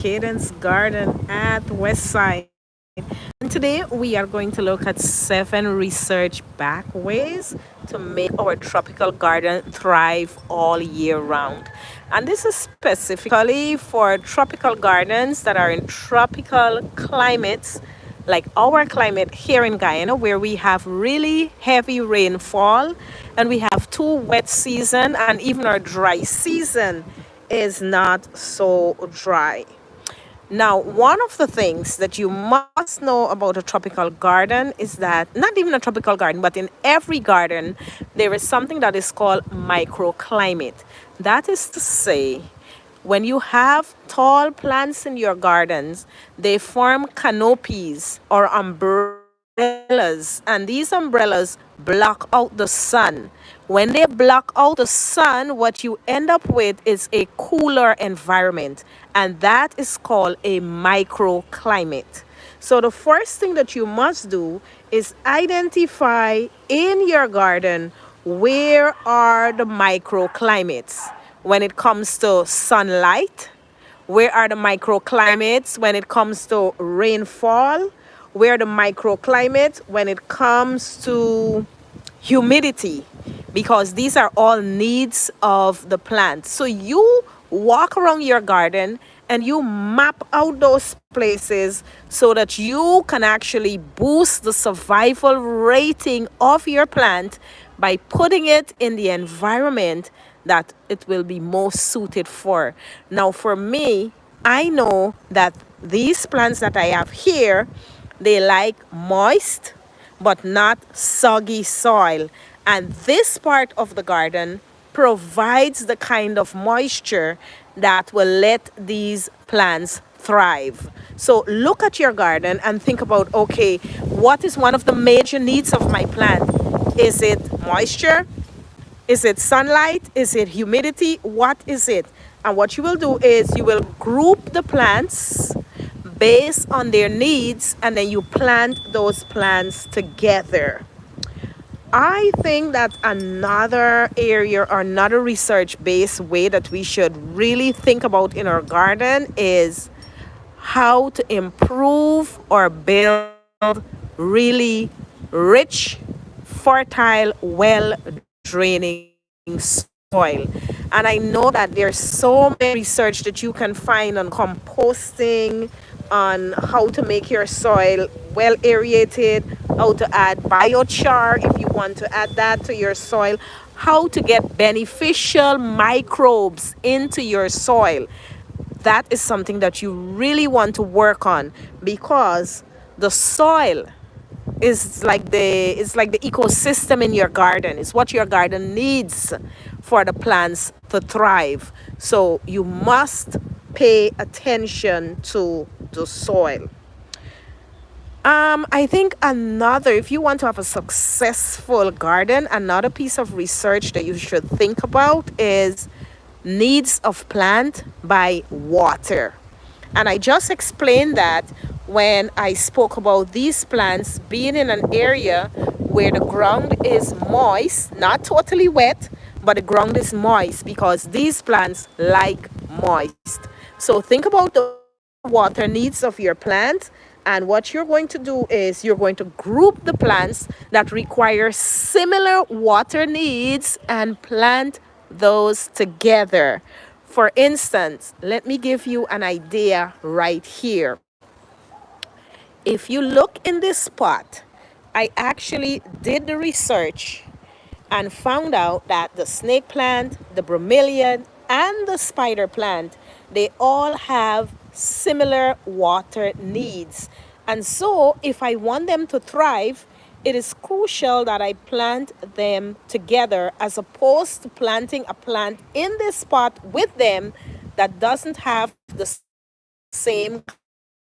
Cadence Garden at Westside. And today we are going to look at 7 research back ways to make our tropical garden thrive all year round. And this is specifically for tropical gardens that are in tropical climates like our climate here in Guyana, where we have really heavy rainfall and we have 2 wet season, and even our dry season is not so dry. Now, one of the things that you must know about a tropical garden is that, not even a tropical garden, but in every garden, there is something that is called microclimate. That is to say, when you have tall plants in your gardens, they form canopies or umbrellas, and these umbrellas block out the sun. When they block out the sun, what you end up with is a cooler environment, and that is called a microclimate. So, the first thing that you must do is identify in your garden where are the microclimates when it comes to sunlight, where are the microclimates when it comes to rainfall, where are the microclimates when it comes to humidity, because these are all needs of the plant. So you walk around your garden and you map out those places so that you can actually boost the survival rating of your plant by putting it in the environment that it will be most suited for. Now, for me, I know that these plants that I have here, they like moist but not soggy soil. And this part of the garden provides the kind of moisture that will let these plants thrive. So look at your garden and think about, okay, what is one of the major needs of my plant? Is it moisture? Is it sunlight? Is it humidity? What is it? And what you will do is you will group the plants based on their needs, and then you plant those plants together. I think that another area or another research based way that we should really think about in our garden is how to improve or build really rich, fertile, well draining soil. And I know that there's so many research that you can find on composting, on how to make your soil well aerated, how to add biochar if you want to add that to your soil, how to get beneficial microbes into your soil. That is something that you really want to work on, because the soil is like the ecosystem in your garden. It's what your garden needs for the plants to thrive. So you must pay attention to the soil. I think another, if you want to have a successful garden, another piece of research that you should think about is needs of plant by water. And I just explained that when I spoke about these plants being in an area where the ground is moist, not totally wet, but the ground is moist because these plants like moist. So think about the water needs of your plant. And what you're going to do is you're going to group the plants that require similar water needs and plant those together. For instance, let me give you an idea right here. If you look in this spot, I actually did the research and found out that the snake plant, the bromeliad, and the spider plant, they all have similar water needs. And so if I want them to thrive, it is crucial that I plant them together as opposed to planting a plant in this spot with them that doesn't have the same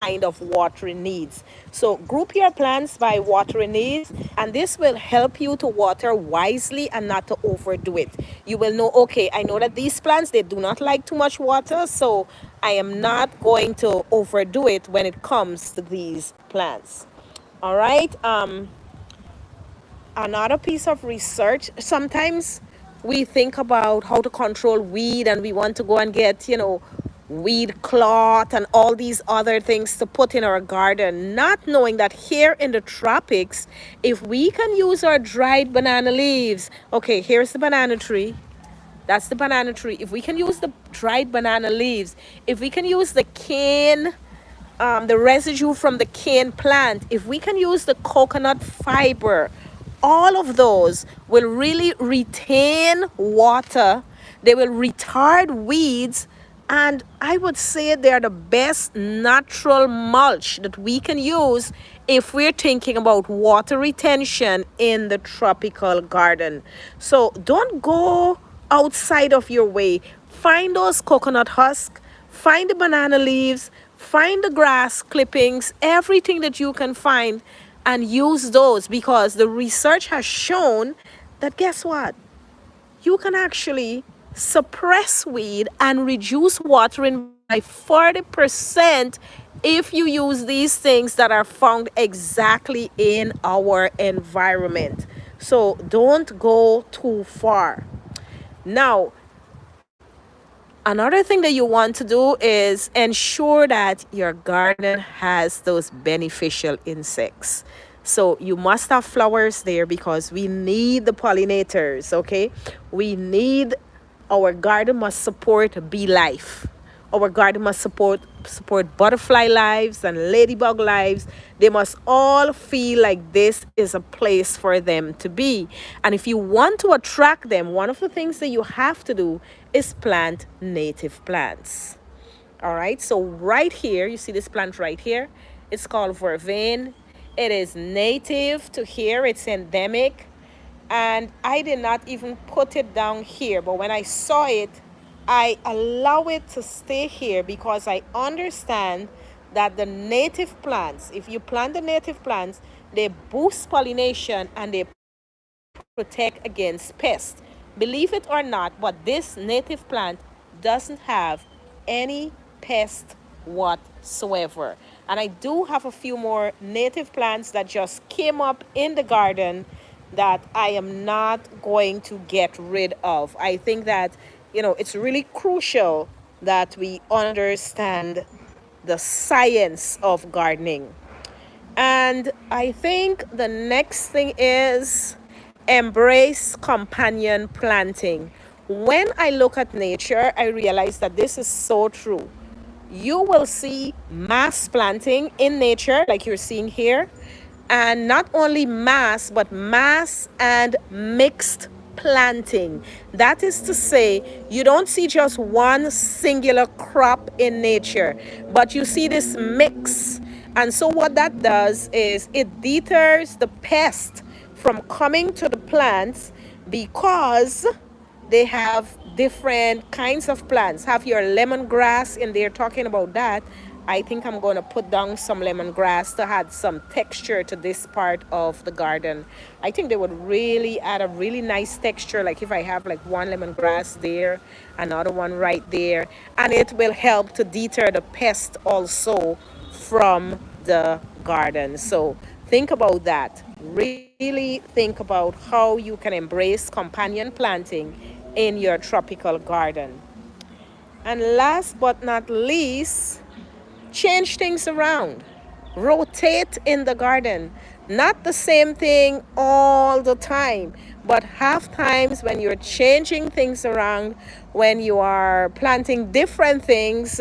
kind of watering needs. So group your plants by watering needs, and this will help you to water wisely and not to overdo it. You will know, okay, I know that these plants, they do not like too much water, so I am not going to overdo it when it comes to these plants. All right. Another piece of research, sometimes we think about how to control weed and we want to go and get weed cloth and all these other things to put in our garden, not knowing that here in the tropics, if we can use our dried banana leaves, okay, here's the banana tree. That's the banana tree. If we can use the dried banana leaves, if we can use the cane, the residue from the cane plant, if we can use the coconut fiber, all of those will really retain water. They will retard weeds. And I would say they're the best natural mulch that we can use if we're thinking about water retention in the tropical garden. So don't go outside of your way. Find those coconut husks, find the banana leaves, find the grass clippings, everything that you can find, and use those, because the research has shown that, guess what? You can actually suppress weed and reduce watering by 40% if you use these things that are found exactly in our environment. So don't go too far. Now, another thing that you want to do is ensure that your garden has those beneficial insects. So you must have flowers there because we need the pollinators, okay? We need, our garden must support bee life. Our garden must support butterfly lives and ladybug lives. They must all feel like this is a place for them to be. And if you want to attract them, one of the things that you have to do is plant native plants. All right, so right here, you see this plant right here. It's called vervain. It is native to here. It's endemic. And I did not even put it down here, but when I saw it, I allow it to stay here because I understand that the native plants, if you plant the native plants, they boost pollination and they protect against pests. Believe it or not, but this native plant doesn't have any pest whatsoever. And I do have a few more native plants that just came up in the garden that I am not going to get rid of. I think that, it's really crucial that we understand the science of gardening. And I think the next thing is embrace companion planting. When I look at nature, I realize that this is so true. You will see mass planting in nature, like you're seeing here, and not only mass, but mass and mixed planting. That is to say, you don't see just one singular crop in nature, but you see this mix. And so what that does is it deters the pest from coming to the plants because they have different kinds of plants. Have your lemongrass in there, talking about that. I think I'm going to put down some lemongrass to add some texture to this part of the garden. I think they would really add a really nice texture, like if I have like one lemongrass there, another one right there, and it will help to deter the pest also from the garden. So think about that. Really think about how you can embrace companion planting in your tropical garden. And last but not least, change things around. Rotate in the garden. Not the same thing all the time, but have times when you're changing things around, when you are planting different things,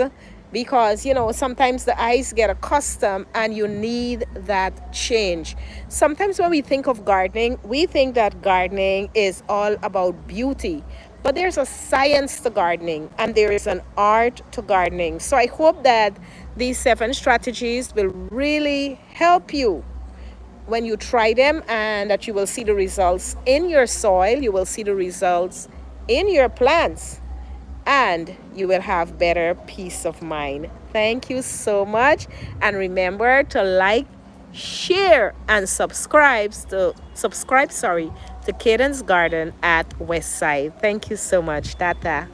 because sometimes the eyes get accustomed and you need that change. Sometimes when we think of gardening, we think that gardening is all about beauty, but there's a science to gardening and there is an art to gardening. So I hope that these 7 strategies will really help you when you try them, and that you will see the results in your soil, you will see the results in your plants, and you will have better peace of mind. Thank you so much, and remember to like, share, and subscribe to Cadence Garden at Westside. Thank you so much. Tata.